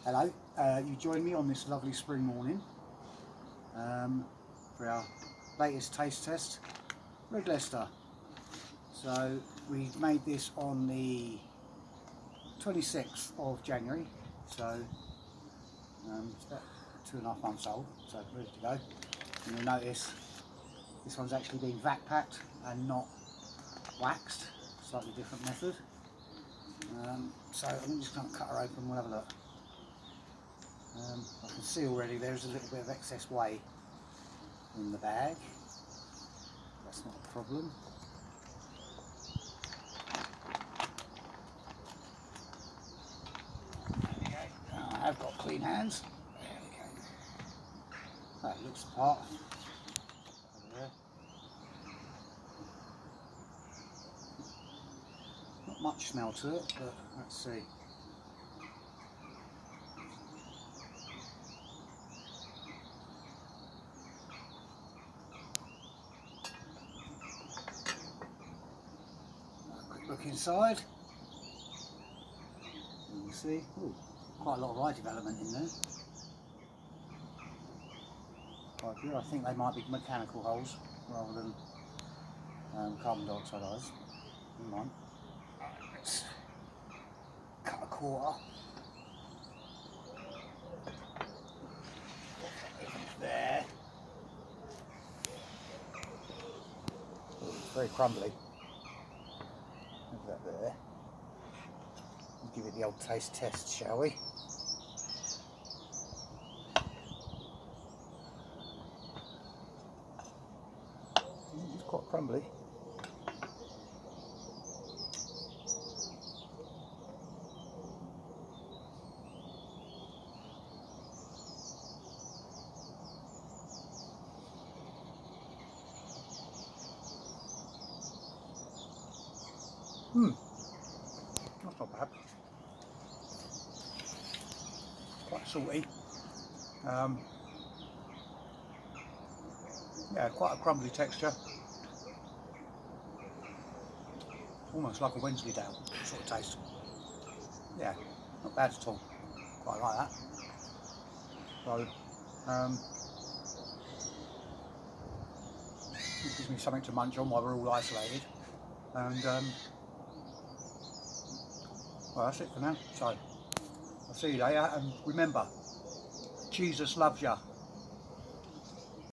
Hello, you join me on this lovely spring morning for our latest taste test, Red Leicester. So we made this on the 26th of January, so it's about 2.5 months old, so ready to go. And you'll notice this one's actually been vac packed and not waxed, slightly different method. So I'm just going to cut her open, we'll have a look. I can see already there's a little bit of excess whey in the bag. That's not a problem. There we go. Now I have got clean hands. There we go. That looks the part. Over there. Not much smell to it, but let's see. Look inside, you can see quite a lot of eye development in there. Quite good. I think they might be mechanical holes rather than carbon dioxide eyes. Hang on. Let's cut a quarter. There. It's very crumbly. That there. We'll give it the old taste test, shall we? It's quite crumbly. That's not bad. Quite salty. Yeah, quite a crumbly texture. Almost like a Wensleydale sort of taste. Yeah, not bad at all. Quite like that. So, it gives me something to munch on while we're all isolated. And well, that's it for now. So I'll see you later, and remember, Jesus loves you.